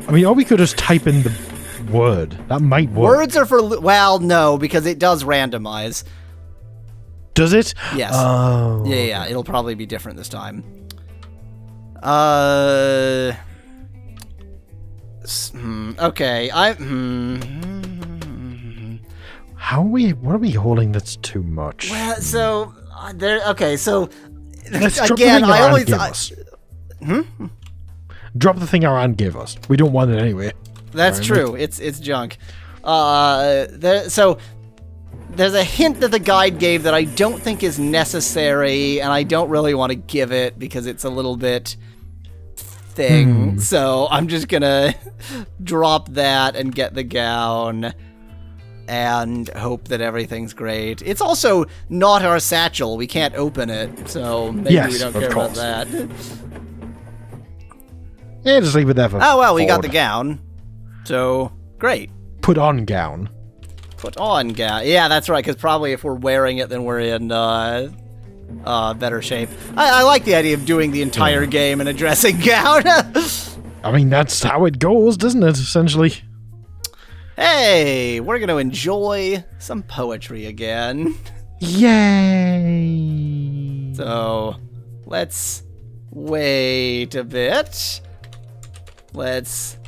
I mean, or we could just type in the word. That might work. Words are for... Well, no, because it does randomize. Does it? Yes. Oh. Yeah. It'll probably be different this time. Okay. How are we... What are we holding that's too much? Well, so... Okay, so... Let's drop again, the thing I Aran always... gave us. Drop the thing Aran gave us. We don't want it anyway. That's true. It's junk. So... There's a hint that the guide gave that I don't think is necessary, and I don't really want to give it because it's a little bit thing. So I'm just gonna drop that and get the gown and hope that everything's great. It's also not our satchel. We can't open it, so maybe we don't care about that. Yeah, just leave it there for Oh, well, we got Ford. the gown. So, great. Put on gown. Put on gown. Yeah, that's right, because probably if we're wearing it, then we're in better shape. I like the idea of doing the entire game in a dressing gown. I mean, that's how it goes, doesn't it, essentially? Hey, we're going to enjoy some poetry again. Yay! So, let's wait a bit. Let's...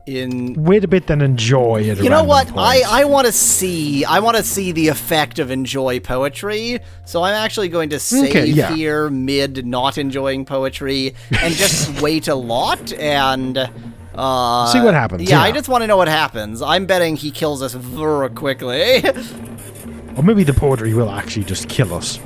Wait a bit, then enjoy it. You know what? I want to see the effect of enjoy poetry. So I'm actually going to save here mid not enjoying poetry and just wait a lot and see what happens. Yeah, I just want to know what happens. I'm betting he kills us very quickly. Or maybe the poetry will actually just kill us.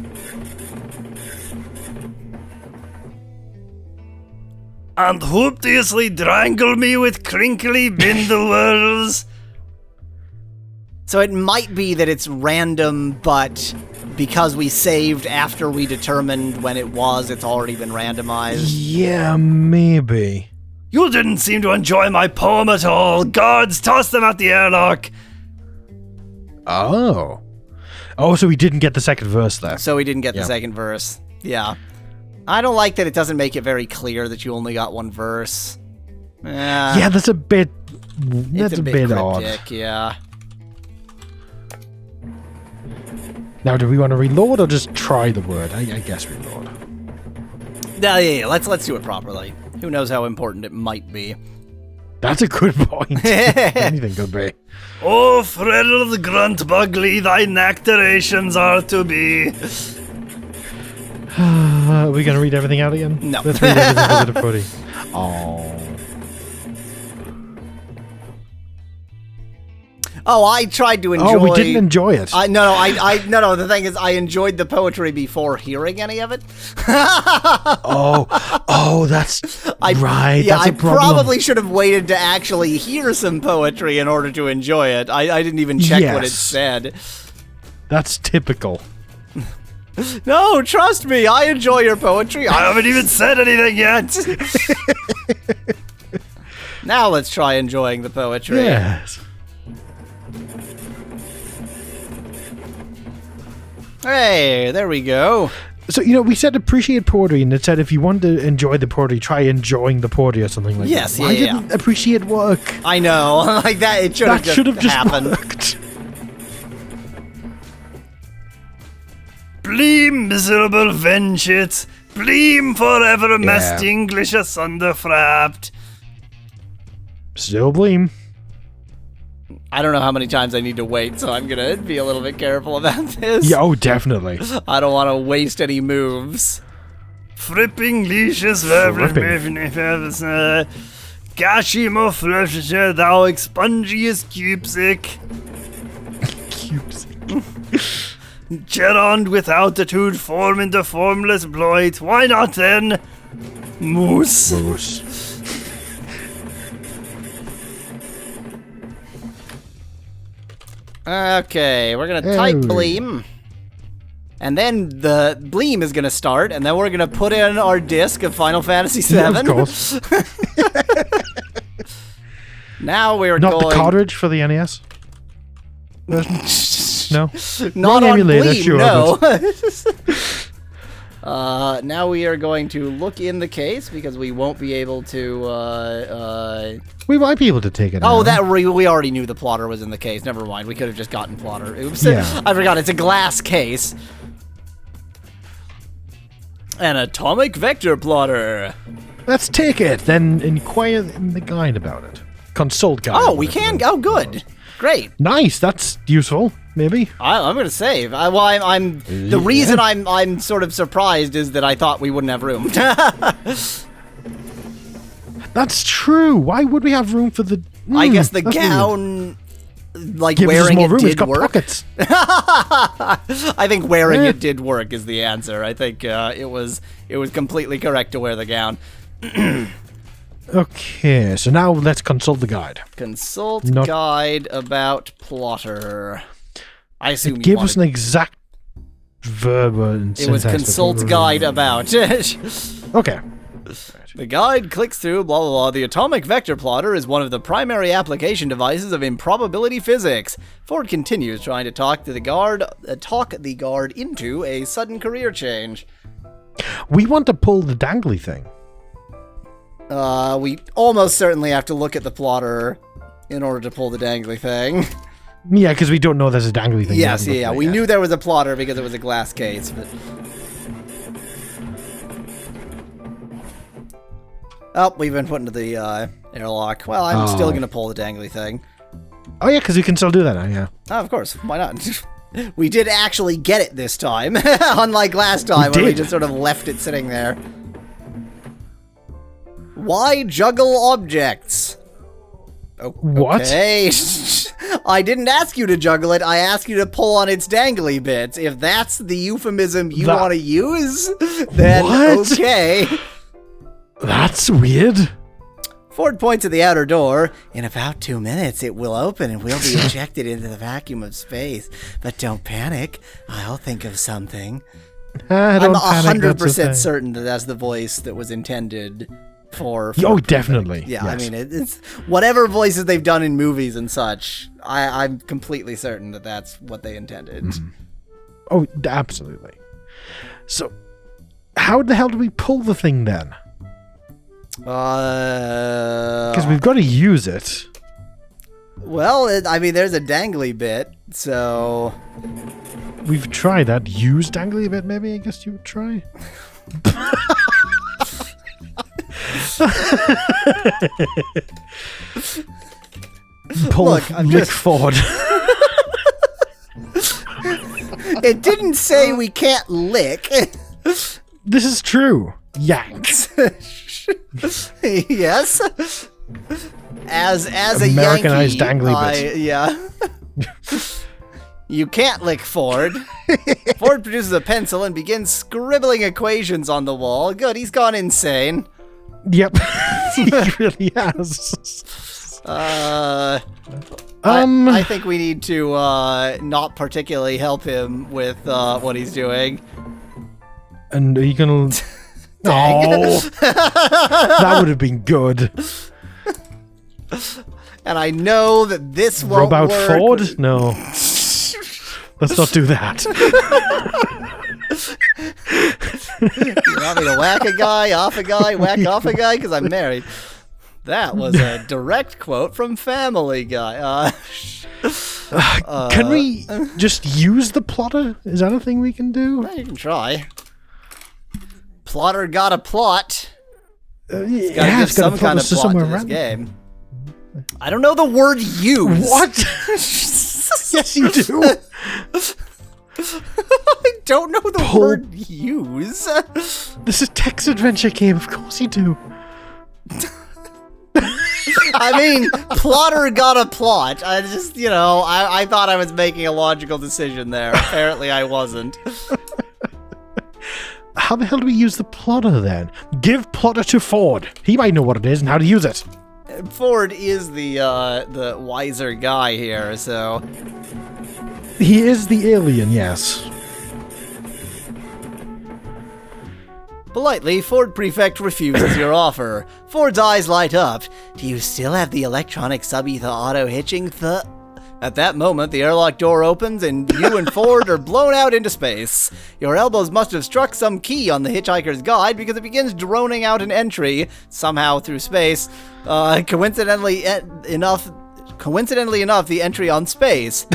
And hopelessly strangle me with crinkly bindle whirls. So it might be that it's random, but because we saved after we determined when it was, it's already been randomized. Yeah, maybe. You didn't seem to enjoy my poem at all. Guards, toss them out the airlock. Oh. Oh, so we didn't get the second verse there. So we didn't get the second verse. Yeah. I don't like that it doesn't make it very clear that you only got one verse. Yeah, that's a bit... That's a bit cryptic, odd. Yeah. Now, do we want to reload or just try the word? I guess reload. Yeah, let's do it properly. Who knows how important it might be. That's a good point. Anything could be. Oh, Fredel the Grunt Bugly, thy nectarations are to be. Are we going to read everything out again? No. Let's read everything for the footy. Oh, I tried to enjoy... Oh, we didn't enjoy it. No, the thing is, I enjoyed the poetry before hearing any of it. That's right. Yeah, that's a problem. I probably should have waited to actually hear some poetry in order to enjoy it. I didn't even check what it said. That's typical. No, trust me, I enjoy your poetry. I haven't even said anything yet. Now let's try enjoying the poetry. Yes. Hey, there we go. So, we said appreciate poetry, and it said if you want to enjoy the poetry, try enjoying the poetry or something like that. Why didn't appreciate work? I know, like that, it should have just happened. Worked. Bleem, miserable vengeance. Bleem forever, messed English asunder frapped. Still bleem. I don't know how many times I need to wait, so I'm gonna be a little bit careful about this. Yeah, oh, definitely. I don't want to waste any moves. Fripping leashes, Gashimo fresher, thou expungiest cupsic. Gerond with altitude, form into formless bloit. Why not then? Moose. Okay, we're gonna type Bleem. And then the Bleem is gonna start, and then we're gonna put in our disc of Final Fantasy VII. Yeah, of course. Now we're Not going... the cartridge for the NES? No? Not on emulator, Bleem, sure, no. Now we are going to look in the case because we won't be able to. We might be able to take it out. Oh, that we already knew the plotter was in the case. Never mind. We could have just gotten plotter. Oops. Yeah. I forgot. It's a glass case. An atomic vector plotter. Let's take it, then inquire in the guide about it. Consult guide. Oh, we can. Oh, good. Great. Nice. That's useful. Maybe. I'm going to save. The reason I'm sort of surprised is that I thought we wouldn't have room. That's true. Why would we have room for the? I guess the that's gown, like Gives us wearing more it room. It's did got work. pockets. I think wearing it did work is the answer. I think it was completely correct to wear the gown. Okay, so now let's consult the guide. Consult guide about plotter. I assume Give us an exact verb and It was consult guide about. Okay. The guide clicks through, blah, blah, blah. The atomic vector plotter is one of the primary application devices of improbability physics. Ford continues trying to talk the guard into a sudden career change. We want to pull the dangly thing. We almost certainly have to look at the plotter in order to pull the dangly thing. Yeah, because we don't know there's a dangly thing. Yes, yeah. We knew there was a plotter because it was a glass case, but... Oh, we've been put into the airlock. Well, I'm still going to pull the dangly thing. Oh, yeah, because we can still do that now, yeah. Oh, of course. Why not? We did actually get it this time, unlike last time where we just sort of left it sitting there. Why juggle objects? What? Okay. I didn't ask you to juggle it. I asked you to pull on its dangly bits. If that's the euphemism you want to use, then okay. That's weird. Ford points at the outer door. In about 2 minutes, it will open and we'll be ejected into the vacuum of space. But don't panic. I'll think of something. I'm 100% certain that that's the voice that was intended for Oh, definitely. Yeah, yes. I mean, it's whatever voices they've done in movies and such, I'm completely certain that that's what they intended. Mm. Oh, absolutely. So, how the hell do we pull the thing then? Because we've got to use it. Well, I mean, there's a dangly bit, so... We've tried that. Use dangly bit, maybe? I guess you would try. Pull Look, I'm just... Ford. It didn't say we can't lick. This is true. Yanks. Yes. As a Americanized Yankee, dangly bits. Yeah. You can't lick Ford. Ford produces a pencil and begins scribbling equations on the wall. Good, he's gone insane. Yep. He really has. I think we need to not particularly help him with what he's doing. And are you gonna... Oh, that would have been good. And I know that this won't Rub out work. Ford? No. Let's not do that. You want me to whack a guy, off a guy, whack off a guy? Because I'm married. That was a direct quote from Family Guy. Can we just use the plotter? Is that a thing we can do? Well, you can try. Plotter got a plot. It's gotta give some kind of plot to this game. I don't know the word use. What? Yes, you do. I don't know the word use. This is a text adventure game. Of course you do. I mean, plotter got a plot. I just, I thought I was making a logical decision there. Apparently I wasn't. How the hell do we use the plotter then? Give plotter to Ford. He might know what it is and how to use it. Ford is the wiser guy here, so... He is the alien, yes. Politely, Ford Prefect refuses your offer. Ford's eyes light up. Do you still have the electronic sub-ether auto hitching At that moment, the airlock door opens and you and Ford are blown out into space. Your elbows must have struck some key on the Hitchhiker's Guide because it begins droning out an entry, somehow through space. Coincidentally enough, the entry on space.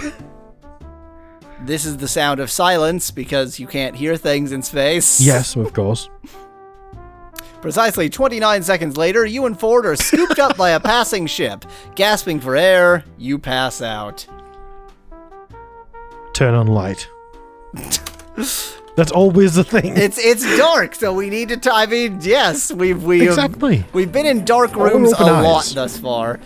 This is the sound of silence because you can't hear things in space. Yes, of course. Precisely 29 seconds later, you and Ford are scooped up by a passing ship. Gasping for air, you pass out. Turn on light. That's always the thing. It's dark, so we need to. I mean, yes, we've been in dark rooms a lot thus far.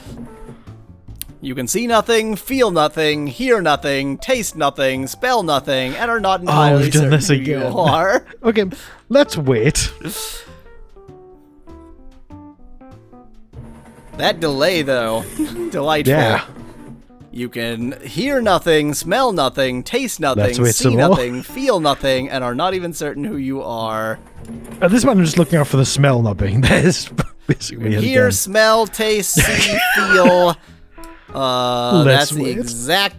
You can see nothing, feel nothing, hear nothing, taste nothing, spell nothing, and are not entirely certain who you are. Okay, let's wait. That delay, though, delightful. Yeah. You can hear nothing, smell nothing, taste nothing, see nothing, feel nothing, and are not even certain who you are. At this point, I'm just looking out for the smell nothing. That is basically it. Hear, smell, taste, see, feel. That's the exact.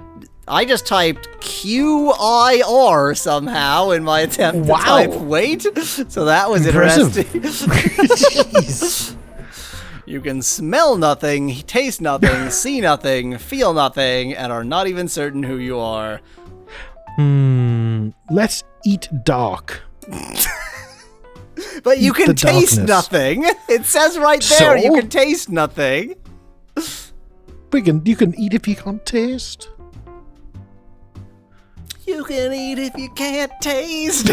I just typed QIR somehow in my attempt to type wait. So that was impressive. Interesting. Jeez. You can smell nothing, taste nothing, see nothing, feel nothing, and are not even certain who you are. Let's eat dark. But you can taste nothing. It says right there you can taste nothing. You can eat if you can't taste. You can eat if you can't taste.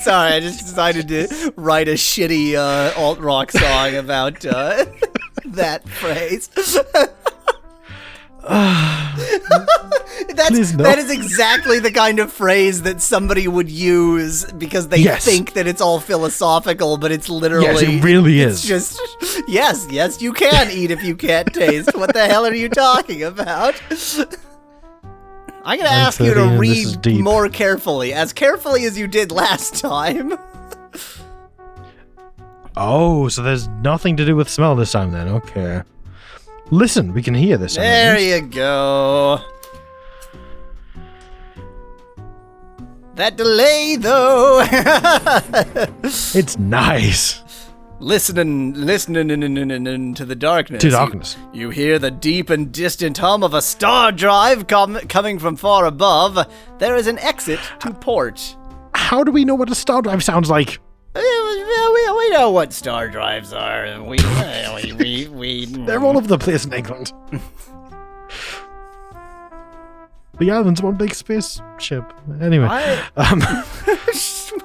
Sorry, I just decided to write a shitty alt-rock song about that phrase. That is exactly the kind of phrase that somebody would use because they think that it's all philosophical, but it's literally... Yes, it really is. Just, yes, you can eat if you can't taste. What the hell are you talking about? I'm going to ask you to read more carefully as you did last time. Oh, so there's nothing to do with smell this time then. Okay. Listen, we can hear this. There you go. That delay, though. It's nice. Listening to the darkness. To darkness. You hear the deep and distant hum of a star drive coming from far above. There is an exit to port. How do we know what a star drive sounds like? We know what star drives are. They're all over the place in England. The island's one big spaceship. Anyway.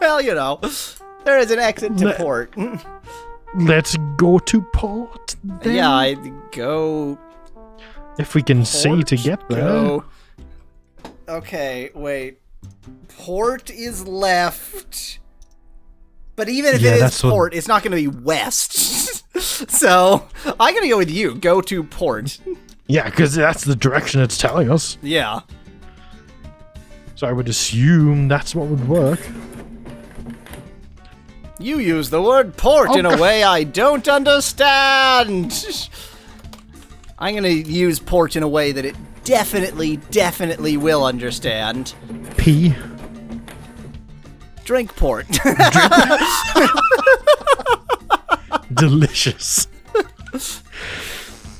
Well, you know, there is an exit to port. Let's go to port then. Yeah, I go. If we can see to get there. Go. Okay, wait. Port is left. But even if it is port, it's not going to be west. So, I'm going to go with you. Go to port. Yeah, because that's the direction it's telling us. Yeah. So I would assume that's what would work. You use the word port in a way I don't understand. I'm going to use port in a way that it definitely will understand. P. Drink port. Delicious.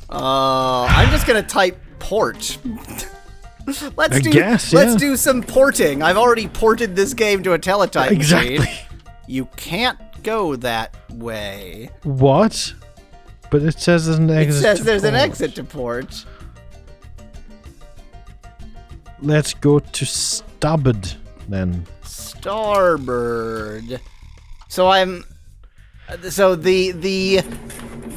I'm just going to type port. Let's do some porting. I've already ported this game to a teletype machine. You can't go that way. What? But it says there's an exit. It says there's an exit to port. Let's go to starboard then. Starboard. So the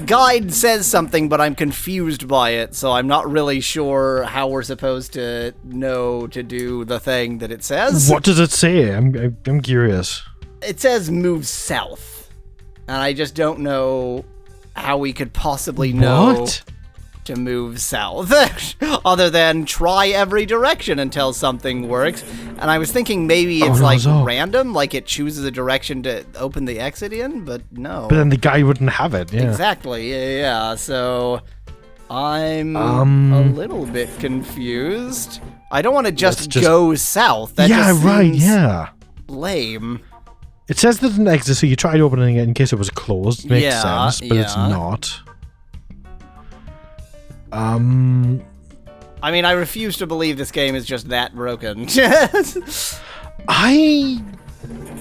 guide says something, but I'm confused by it, so I'm not really sure how we're supposed to know to do the thing that it says. What does it say? I'm curious. It says move south, and I just don't know how we could possibly know to move south, other than try every direction until something works. And I was thinking maybe it's random, like it chooses a direction to open the exit in, but no. But then the guy wouldn't have it, yeah. Exactly, yeah. So I'm a little bit confused. I don't want to just go south. That just seems lame. It says there's an exit, so you tried opening it in case it was closed. Makes sense, but it's not. I mean, I refuse to believe this game is just that broken.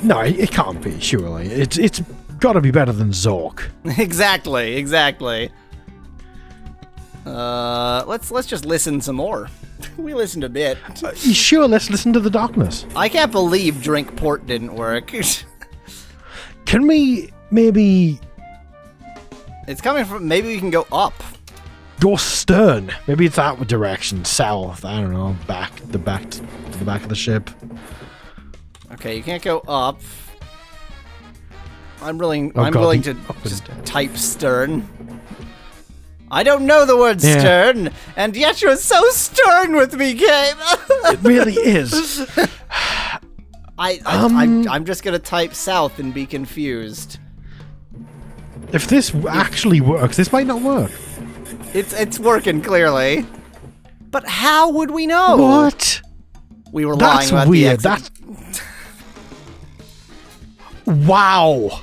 No, it can't be, surely. It's got to be better than Zork. Exactly. Let's just listen some more. We listened a bit. Sure, let's listen to the darkness. I can't believe drink port didn't work. Can we maybe... It's coming from... Maybe we can go up. Go stern. Maybe it's that direction. South. I don't know. To the back of the ship. Okay, you can't go up. I'm willing to just type stern. I don't know the word stern, and yet you're so stern with me, game. It really is. I'm just gonna type south and be confused. If this actually works, this might not work. It's working clearly, but how would we know? What? We were lying about weird. the exit. That's wow.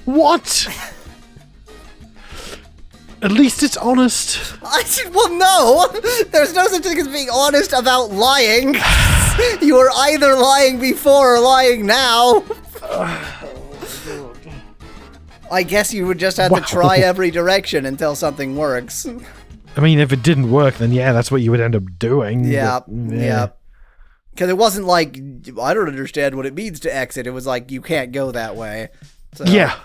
What? At least it's honest. Well, no. There's no such thing as being honest about lying. You were either lying before or lying now. I guess you would just have to try every direction until something works. I mean, if it didn't work, then that's what you would end up doing. Yeah. Because it wasn't like, I don't understand what it means to exit. It was like, you can't go that way. So. Yeah.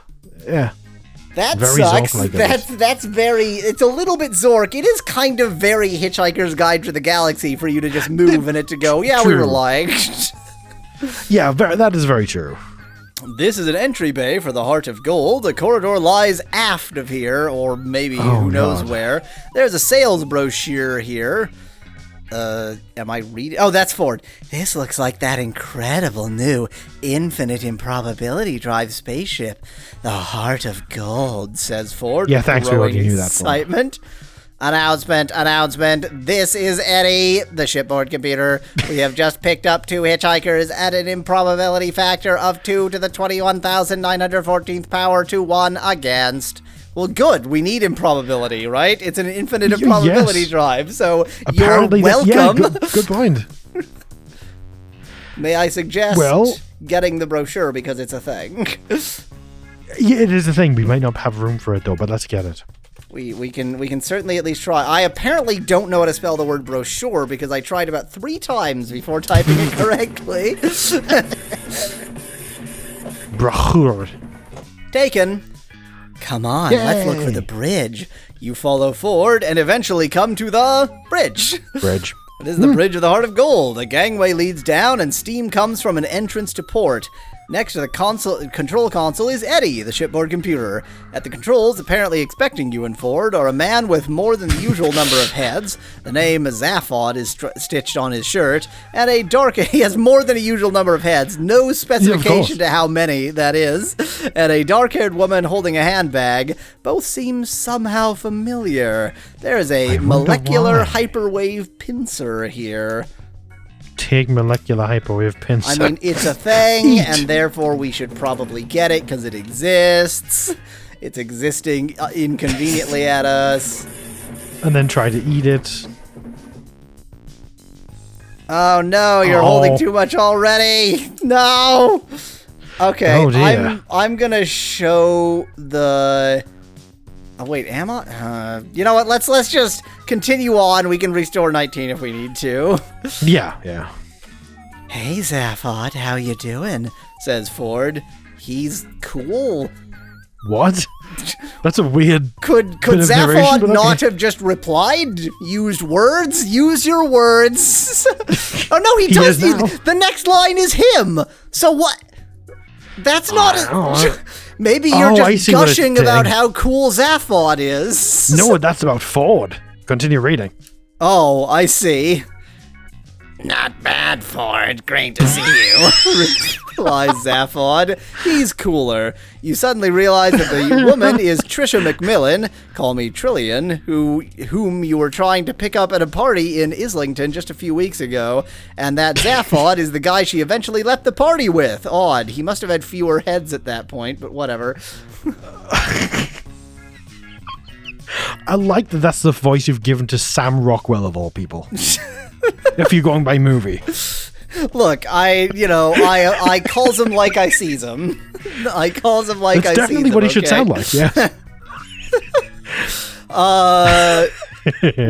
That very sucks. Zork-like That's very... It's a little bit Zork. It is kind of very Hitchhiker's Guide to the Galaxy for you to just move and it to go, yeah, we were lying. Yeah, that is very true. This is an entry bay for the Heart of Gold. The corridor lies aft of here, or maybe who knows where. There's a sales brochure here. Am I reading? Oh, that's Ford. This looks like that incredible new infinite improbability drive spaceship. The Heart of Gold, says Ford. Yeah, thanks for looking into that. Excitement. Announcement. This is Eddie, the shipboard computer. We have just picked up 2 hitchhikers at an improbability factor of 2 to the 21,914th power to 1 against... Well, good. We need improbability, right? It's an infinite improbability drive, so apparently you're welcome. Good point. May I suggest getting the brochure because it's a thing? Yeah, it is a thing. We might not have room for it, though, but let's get it. We can certainly at least try. I apparently don't know how to spell the word brochure because I tried about 3 times before typing it correctly. Brochure. Taken. Come on, let's look for the bridge. You follow Ford and eventually come to the bridge. It is the Bridge of the Heart of Gold. A gangway leads down and steam comes from an entrance to port. Next to the control console is Eddie, the shipboard computer. At the controls, apparently expecting you and Ford, are a man with more than the usual number of heads. The name Zaphod is stitched on his shirt, and he has more than a usual number of heads. No specification to how many that is. And a dark-haired woman holding a handbag. Both seem somehow familiar. There is a molecular hyperwave pincer here. Take molecular hyperwave pincer. I mean, it's a thing, and therefore we should probably get it because it exists. It's existing inconveniently at us. And then try to eat it. Oh no, you're holding too much already. No. Okay, I'm gonna show the... Oh, wait, am I? You know what? Let's just continue on. We can restore 19 if we need to. Yeah. Hey, Zaphod, how you doing? Says Ford. He's cool. What? That's a weird... Could Zaphod not have just replied? Used words? Use your words. Oh, no, he does. The next line is him. So what? That's not... Maybe you're just gushing about how cool Zaphod is. No, that's about Ford. Continue reading. Oh, I see. Not bad, Ford. Great to see you. Replies Zaphod. He's cooler. You suddenly realize that the woman is Trisha McMillan, call me Trillian, whom you were trying to pick up at a party in Islington just a few weeks ago, and that Zaphod is the guy she eventually left the party with. Odd. He must have had fewer heads at that point, but whatever. I like that that's the voice you've given to Sam Rockwell, of all people. If you're going by movie. Look, I calls him like I sees him. I calls him like That's I sees him. definitely what he should sound like, yeah.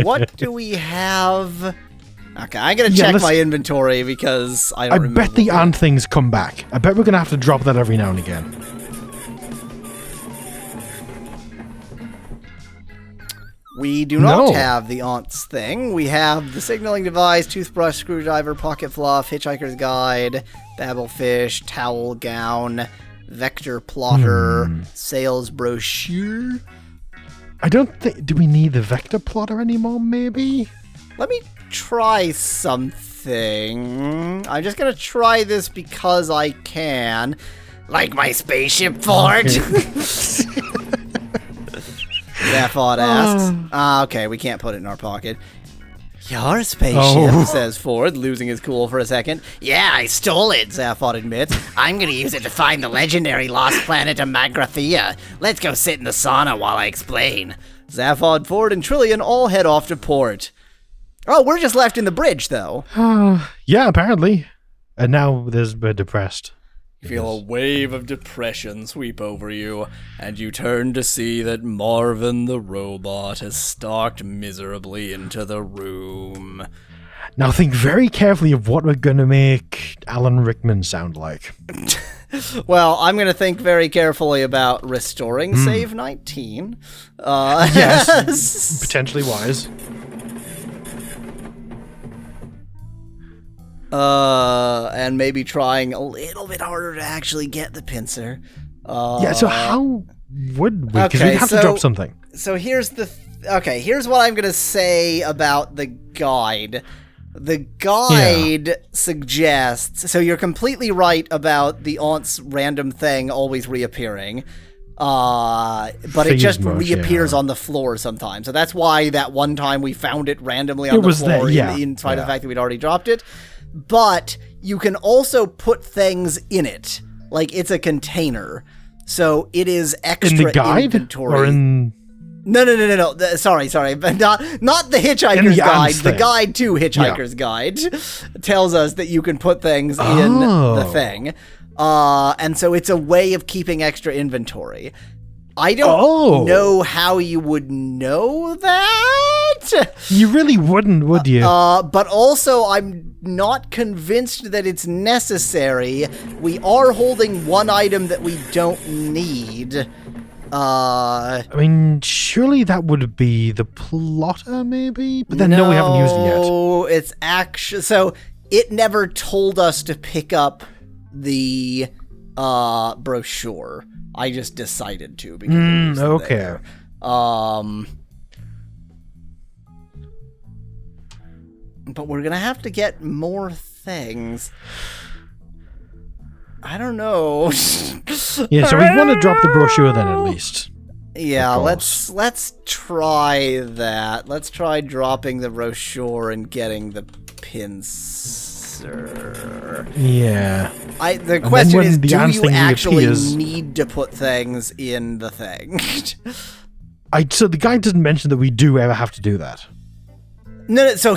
What do we have? Okay, I'm going to check my inventory because I don't remember. I bet the ant things come back. I bet we're going to have to drop that every now and again. We do not have the aunts thing. We have the signaling device, toothbrush, screwdriver, pocket fluff, Hitchhiker's Guide, Babelfish, towel gown, vector plotter, sales brochure. I don't think... Do we need the vector plotter anymore, maybe? Let me try something. I'm just going to try this because I can. Like my spaceship, Ford? Zaphod asks. Okay, we can't put it in our pocket. Your spaceship, says Ford, losing his cool for a second. Yeah, I stole it, Zaphod admits. I'm gonna use it to find the legendary lost planet of Magrathea. Let's go sit in the sauna while I explain. Zaphod, Ford, and Trillian all head off to port. Oh, we're just left in the bridge, though. Yeah, apparently. And now we're depressed. You feel a wave of depression sweep over you, and you turn to see that Marvin the robot has stalked miserably into the room. Now think very carefully of what we're going to make Alan Rickman sound like. Well, I'm going to think very carefully about restoring save 19. Yes, potentially wise. And maybe trying a little bit harder to actually get the pincer. Yeah, so how would we? Because we have to drop something. So here's here's what I'm going to say about the guide. The guide suggests, so you're completely right about the aunt's random thing always reappearing. But it just reappears on the floor sometimes. So that's why that one time we found it randomly on the floor, in spite of the fact that we'd already dropped it. But you can also put things in it. Like, it's a container. So it is extra in the guide? inventory. Or in... No. Sorry. But not the Hitchhiker's Guide. The guide to Hitchhiker's Guide tells us that you can put things in the thing. And so it's a way of keeping extra inventory. I don't know how you would know that. You really wouldn't, would you? But also, I'm not convinced that it's necessary. We are holding one item that we don't need. I mean, surely that would be the plotter, maybe? But then, no, we haven't used it yet. No, it's actually... So, it never told us to pick up the brochure. I just decided to because it was there. But we're gonna have to get more things. I don't know. Yeah, so we want to drop the brochure then at least. Yeah, let's try that. Let's try dropping the brochure and getting the pincer. Yeah. The question is, do you actually need to put things in the thing? So the guy doesn't mention that we do ever have to do that. No, so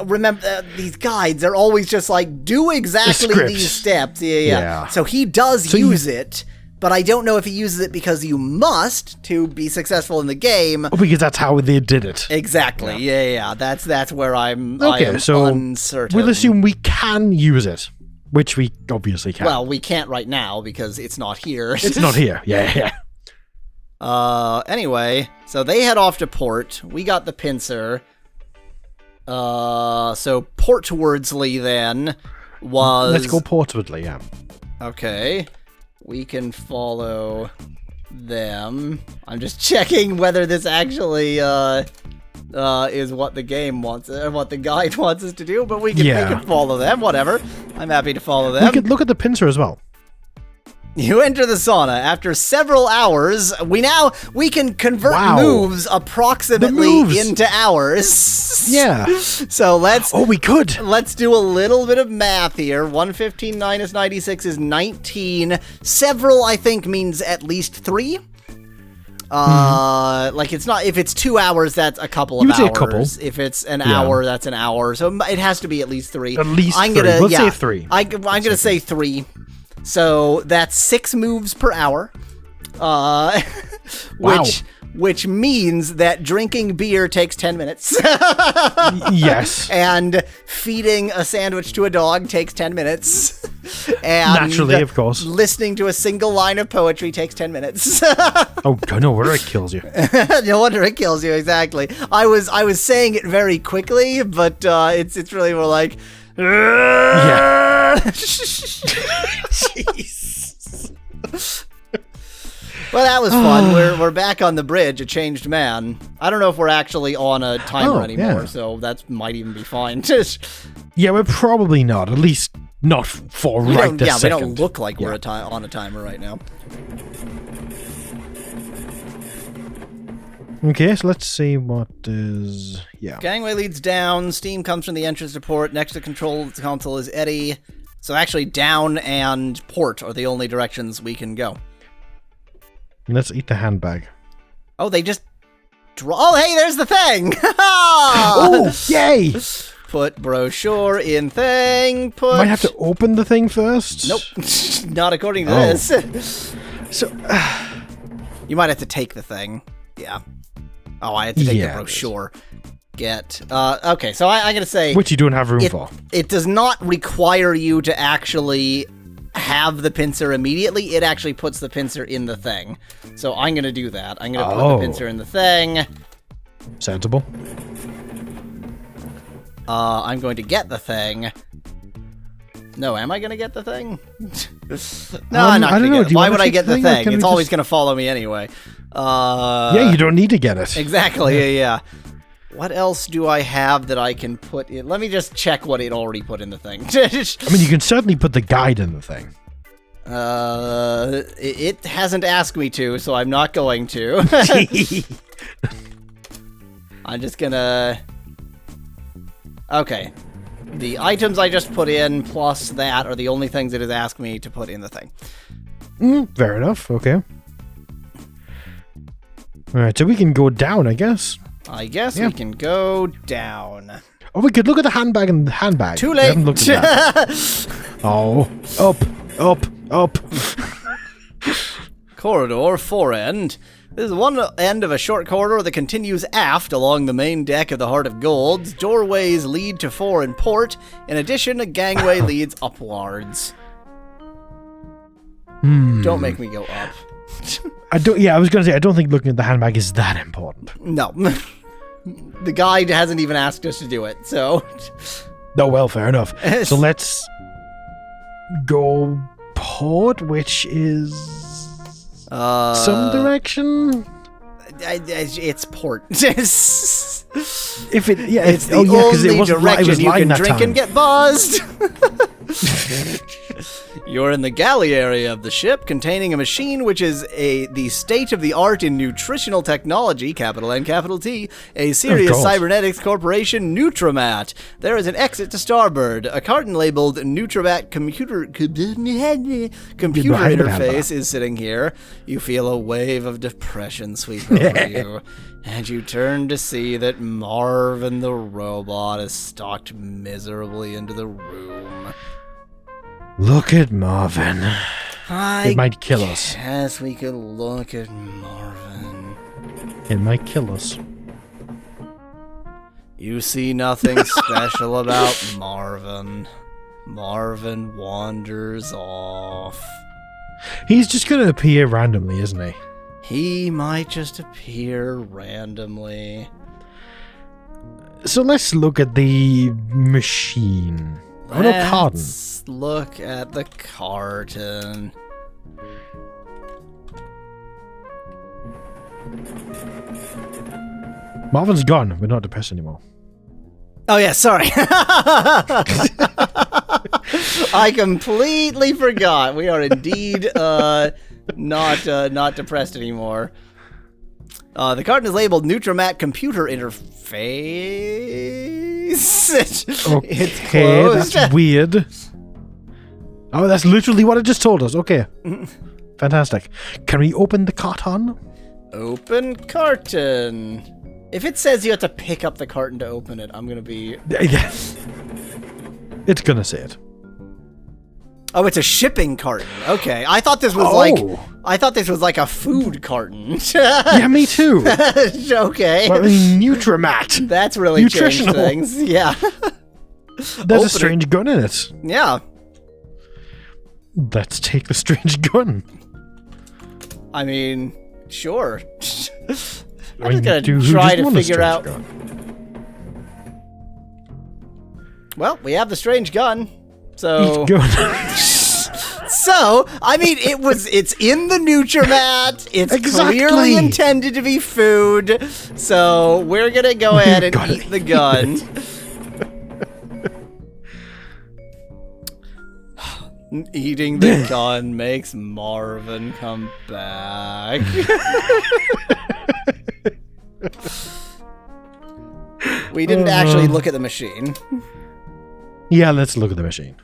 remember, these guides are always just like, do exactly these steps. Yeah. So he does use it, but I don't know if he uses it because you must to be successful in the game. Oh, because that's how they did it. Exactly. Yeah. That's where I'm uncertain. We'll assume we can use it, which we obviously can. Well, we can't right now because it's not here. It's not here. Yeah. Anyway, so they head off to port. We got the pincer. So portwardly then was... Let's go portwardly, yeah. Okay. We can follow them. I'm just checking whether this actually, is what the game wants, what the guide wants us to do, but we can follow them, whatever. I'm happy to follow them. We could look at the pincer as well. You enter the sauna. After several hours, we can convert moves approximately into hours. Yeah. So we could. Let's do a little bit of math here. 115 minus 96 is 19. Several, I think, means at least 3. Like it's not, if it's 2 hours, that's a couple of hours. A couple. If it's an hour, that's an hour. So it has to be at least 3. At least 3. Let's say 3. I'm going to say 3. So that's 6 moves per hour, which means that drinking beer takes 10 minutes. Yes. And feeding a sandwich to a dog takes 10 minutes. And naturally, of course. Listening to a single line of poetry takes 10 minutes. Oh, no wonder it kills you. No wonder it kills you, exactly. I was saying it very quickly, but it's really more like... Yeah. Jeez. Well, that was fun. We're back on the bridge, a changed man. I don't know if we're actually on a timer anymore, so that might even be fine. Yeah, we're probably not. At least not for this second. We don't look like we're on a timer right now. Okay, so let's see what is... Yeah. Gangway leads down. Steam comes from the entrance to port. Next to control console is Eddie. So actually, down and port are the only directions we can go. Let's eat the handbag. Oh, they just... Oh, hey, there's the thing! Oh, yay! Put brochure in thing. Might have to open the thing first? Nope. Not according to this. So... You might have to take the thing. Yeah. Oh, I had to take the brochure. Okay, so I'm going to say... Which you don't have room for. It does not require you to actually have the pincer immediately. It actually puts the pincer in the thing. So I'm going to do that. I'm going to put the pincer in the thing. Sensible. I'm going to get the thing. No, am I going to get the thing? No, I'm not going to get it. Why would I get the thing? It's always going to follow me anyway. Yeah, you don't need to get it. Exactly, yeah. What else do I have that I can put in? Let me just check what it already put in the thing. I mean, you can certainly put the guide in the thing. It hasn't asked me to, so I'm not going to. I'm just gonna... Okay. The items I just put in plus that are the only things it has asked me to put in the thing. Fair enough, okay. Alright, so we can go down, I guess. I guess we can go down. Oh, we could look at the handbag and the handbag. Too late. We haven't looked at that. Oh, up. Corridor, forend. This is one end of a short corridor that continues aft along the main deck of the Heart of Gold. Doorways lead to fore and port. In addition, a gangway leads upwards. Don't make me go up. I was going to say, I don't think looking at the handbag is that important. No. The guide hasn't even asked us to do it, so... No, well, fair enough. So let's go port, which is... some direction? It's port. It's the only direction you can drink and get buzzed. You're in the galley area of the ship, containing a machine which is the state-of-the-art in nutritional technology, capital N, capital T, a Sirius Cybernetics Corporation Nutramat. There is an exit to starboard. A carton labeled Nutramat computer interface is sitting here. You feel a wave of depression sweep over you, and you turn to see that Marvin the robot is stalked miserably into the room. Look at Marvin. It might kill us. Yes, we could look at Marvin. It might kill us. You see nothing special about Marvin. Marvin wanders off. He's just going to appear randomly, isn't he? He might just appear randomly. So let's look at the machine. Let's look at the carton. Marvin's gone. We're not depressed anymore. Oh yeah, sorry. I completely forgot. We are indeed not depressed anymore. The carton is labeled Nutramat Computer Interface. Okay, It's closed. that's weird. Oh, that's literally what it just told us. Okay. Fantastic. Can we open the carton? Open carton. If it says you have to pick up the carton to open it, I'm going to be... Yes. It's going to say it. Oh, it's a shipping carton. Okay. I thought this was like a food carton. Yeah, me too. Okay. Well, Nutramat. That's really changed Nutritional. things. Yeah. There's a strange gun in it. Yeah. Let's take the strange gun. I mean, sure. I'm I just going do to try to want a figure strange out... gun. Well, we have the strange gun. So... Gun. So, I mean, it's in the Nutramat. It's clearly intended to be food. So, we're going to go ahead and eat the gun. Eating the gun makes Marvin come back. We didn't actually look at the machine. Yeah, let's look at the machine.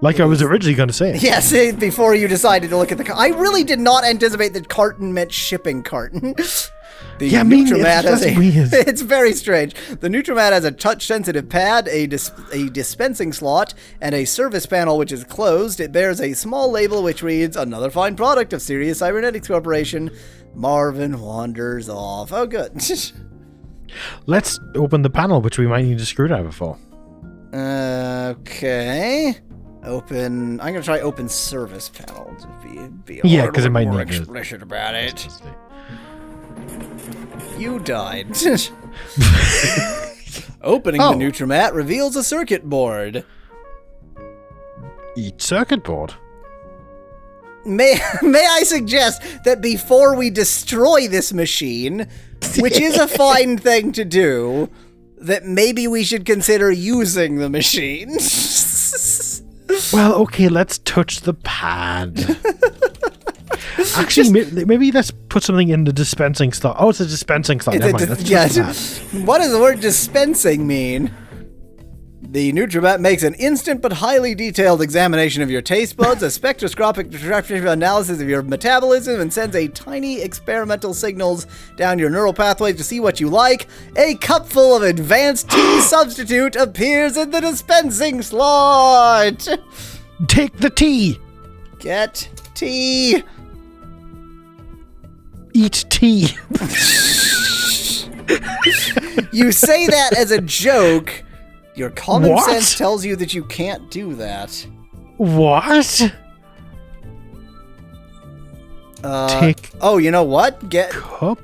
Like I was originally going to say. Yes, before you decided to look at the carton. I really did not anticipate that carton meant shipping carton. The Nutramat has weird. It's very strange. The Nutramat has a touch-sensitive pad, a dispensing slot, and a service panel which is closed. It bears a small label which reads, "Another fine product of Sirius Cybernetics Corporation." Marvin wanders off. Oh, good. Let's open the panel, which we might need a screwdriver for. Okay. Open. I'm gonna try open service panel to be Yeah, because it might more need explicit about it. You died. Opening the Nutramat reveals a circuit board. Each circuit board. May I suggest that before we destroy this machine, which is a fine thing to do, that maybe we should consider using the machine. Well, okay, let's touch the pad. Actually, maybe let's put something in the dispensing slot. Oh, it's a dispensing slot. Never mind. Let's touch the pad. What does the word dispensing mean? The Nutramat makes an instant but highly detailed examination of your taste buds, a spectroscopic analysis of your metabolism, and sends a tiny experimental signals down your neural pathways to see what you like. A cupful of advanced tea substitute appears in the dispensing slot. Take the tea. Get tea. Eat tea. You say that as a joke. Your common sense tells you that you can't do that. What? Take. Oh, you know what? Get cup.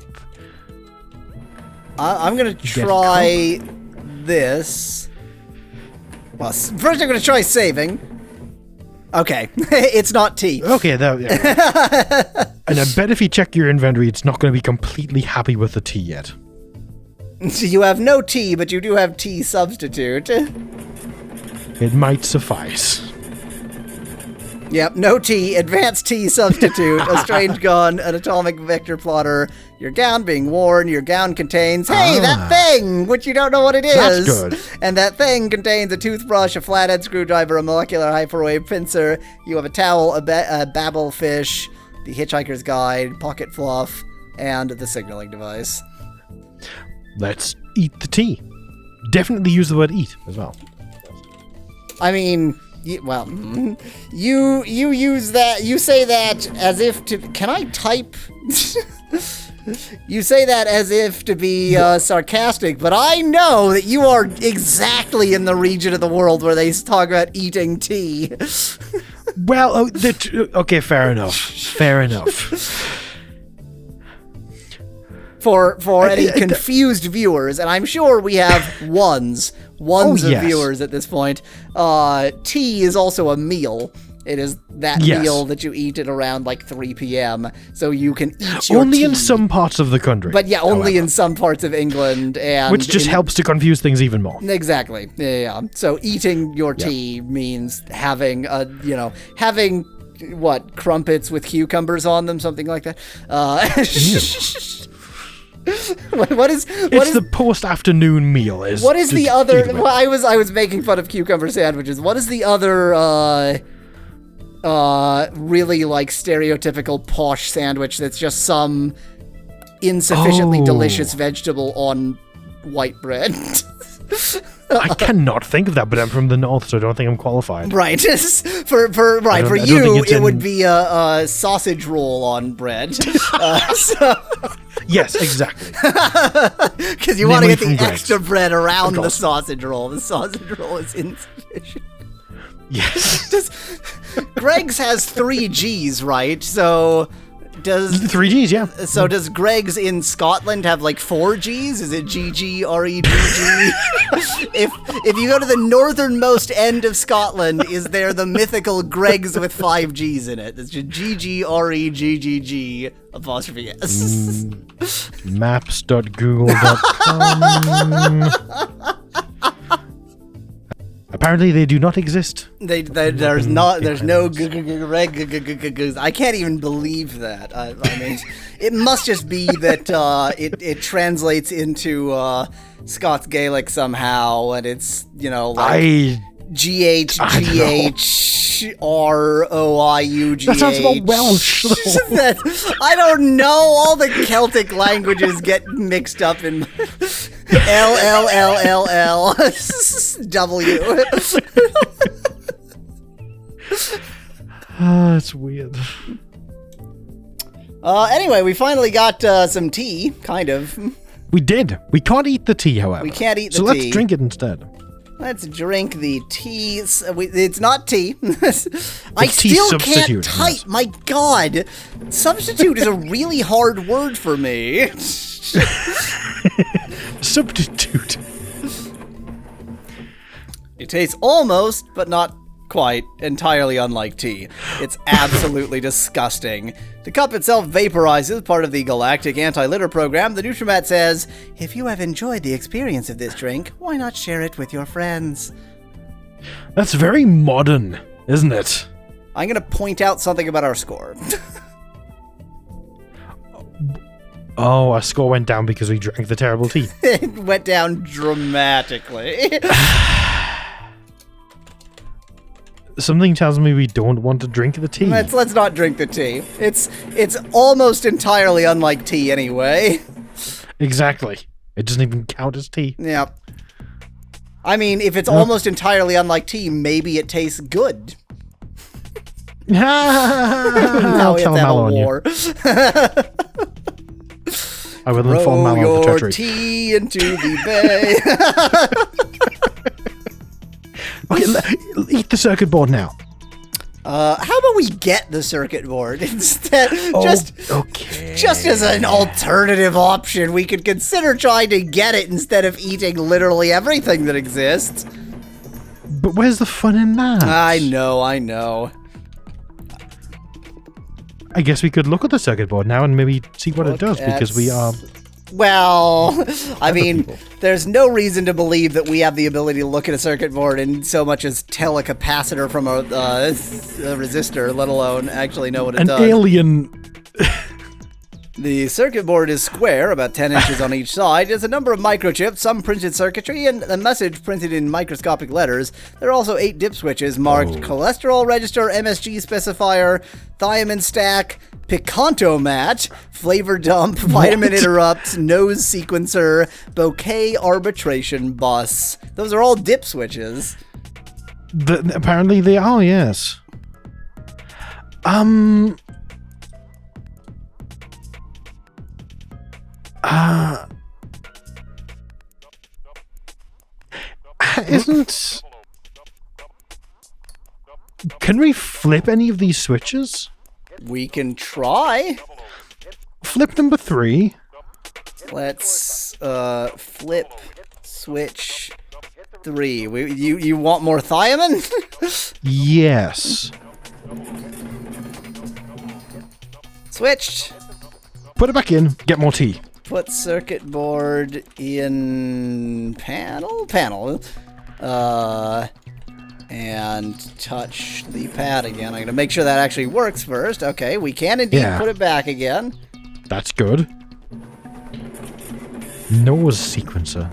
I'm gonna try this. Well, first I'm gonna try saving. Okay, it's not tea. Okay, yeah. And I bet if you check your inventory, it's not going to be completely happy with the tea yet. So you have no tea, but you do have tea substitute. It might suffice. Yep, no tea, advanced tea substitute, a strange gun, an atomic vector plotter, your gown being worn, your gown contains, hey, that thing, which you don't know what it is. That's good. And that thing contains a toothbrush, a flathead screwdriver, a molecular hyperwave pincer, you have a towel, a babble fish, the Hitchhiker's Guide, pocket fluff, and the signaling device. Let's eat the tea. Definitely use the word eat as well. I mean, well, you use that, you say that as if to, can I type? You say that as if to be sarcastic, but I know that you are exactly in the region of the world where they talk about eating tea. Well, okay, fair enough. Fair enough. For any confused viewers, and I'm sure we have ones of viewers at this point, tea is also a meal. It is that meal that you eat at around like 3 p.m. So you can eat your only tea. in some parts of the country. But yeah, only in some parts of England, and which just helps to confuse things even more. Exactly. Yeah. So eating your tea means having having what, crumpets with cucumbers on them, something like that. What is the post-afternoon meal? What is the other? Well, I was making fun of cucumber sandwiches. What is the other? Really like stereotypical posh sandwich that's just some insufficiently delicious vegetable on white bread. I cannot think of that, but I'm from the north, so I don't think I'm qualified. Right. For you, it would be a sausage roll on bread. Yes, exactly. Because you want to get the extra bread around the sausage roll. The sausage roll is insufficient. Yes. Greg's has 3 G's, right? So does 3 G's, yeah. So does Greg's in Scotland have like 4 G's? Is it GGREGG? If you go to the northernmost end of Scotland, is there the mythical Greg's with 5 G's in it? It's just GGREGGG apostrophe S. Maps.google.com. Apparently, they do not exist. There's no Greg. I can't even believe that. I mean, it must just be that it translates into Scots Gaelic somehow, and it's like GHGHROIUGH. That sounds about Welsh. I don't know. All the Celtic languages get mixed up in LLLLL W. It's weird. Anyway, we finally got some tea, kind of. We did. We can't eat the tea, however. We can't eat the tea. So let's drink it instead. Let's drink the tea. It's not tea. I tea still can't type. Yes. My God. Substitute is a really hard word for me. Substitute. It tastes almost, but not quite, entirely unlike tea. It's absolutely disgusting. The cup itself vaporizes, part of the Galactic Anti-Litter Program. The Nutrimat says, if you have enjoyed the experience of this drink, why not share it with your friends? That's very modern, isn't it? I'm going to point out something about our score. Oh, our score went down because we drank the terrible tea. It went down dramatically. Something tells me we don't want to drink the tea. Let's not drink the tea. It's almost entirely unlike tea anyway. Exactly. It doesn't even count as tea. Yeah. I mean, if it's almost entirely unlike tea, maybe it tastes good. I'll tell Mal on you. I will inform Mal on the treachery. Throw your tea into the bay. Okay, eat the circuit board now. How about we get the circuit board instead? Just as an alternative option, we could consider trying to get it instead of eating literally everything that exists. But where's the fun in that? I know. I guess we could look at the circuit board now and maybe see what it does, because we are... Well, I mean, there's no reason to believe that we have the ability to look at a circuit board and so much as tell a capacitor from a resistor, let alone actually know what it does. An alien... The circuit board is square, about 10 inches on each side. There's a number of microchips, some printed circuitry, and a message printed in microscopic letters. There are also 8 dip switches marked cholesterol register, MSG specifier, thiamine stack, picanto mat, flavor dump, vitamin interrupt, nose sequencer, bouquet arbitration bus. Those are all dip switches. Apparently they are, yes. Can we flip any of these switches? We can try. Flip number 3. Let's flip switch 3. You want more thiamine? Yes. Switched. Put it back in. Get more tea. Put circuit board in panel. And touch the pad again. I'm going to make sure that actually works first. Okay, we can indeed put it back again. That's good. Nose sequencer.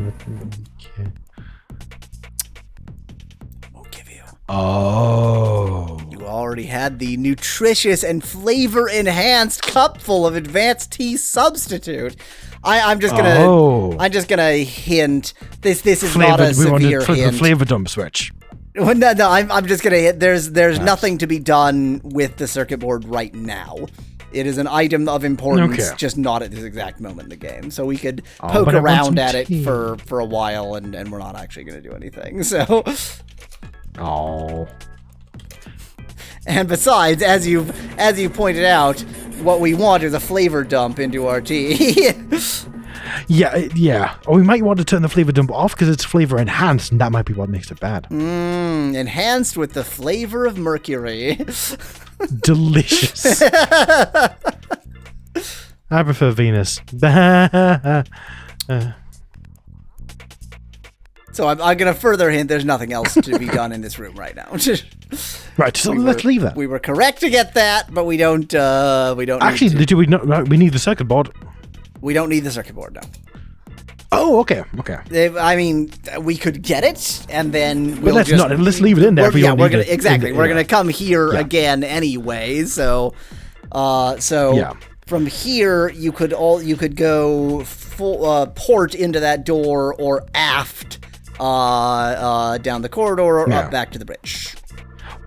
Okay. Won't give you. Oh. You already had the nutritious and flavor-enhanced cup full of advanced tea substitute. I'm just gonna hint. This is not a severe hint. The flavor dump switch. Well, no, I'm just gonna hit. There's nothing to be done with the circuit board right now. It is an item of importance, just not at this exact moment in the game. So we could poke around at it for a while, and we're not actually gonna do anything. So. Oh. And besides, as you pointed out, what we want is a flavor dump into our tea. Yeah. Or we might want to turn the flavor dump off because it's flavor enhanced, and that might be what makes it bad. Enhanced with the flavor of mercury. Delicious. I prefer Venus. So I'm going to further hint there's nothing else to be done in this room right now. Right, so let's leave that. We were correct to get that, but we don't Actually, need to. do we not? We need the circuit board. We don't need the circuit board, no. Oh, okay. I mean, we could get it, and then let's leave it in there. We're gonna come here again anyway. So from here you could go port into that door or aft down the corridor or up back to the bridge.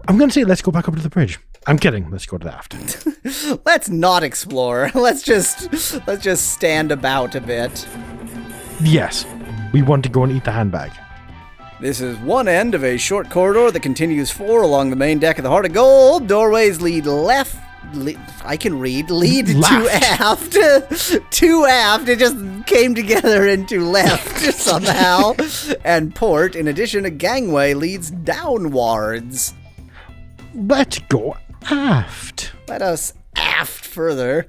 I'm gonna say let's go back up to the bridge. I'm kidding. Let's go to the aft. Let's not explore. Let's just stand about a bit. Yes, we want to go and eat the handbag. This is one end of a short corridor that continues 4 along the main deck of the Heart of Gold. Doorways lead left. I can read. Lead to aft. To aft. It just came together into left somehow. And port. In addition, a gangway leads downwards. Let's go aft. Let us aft further.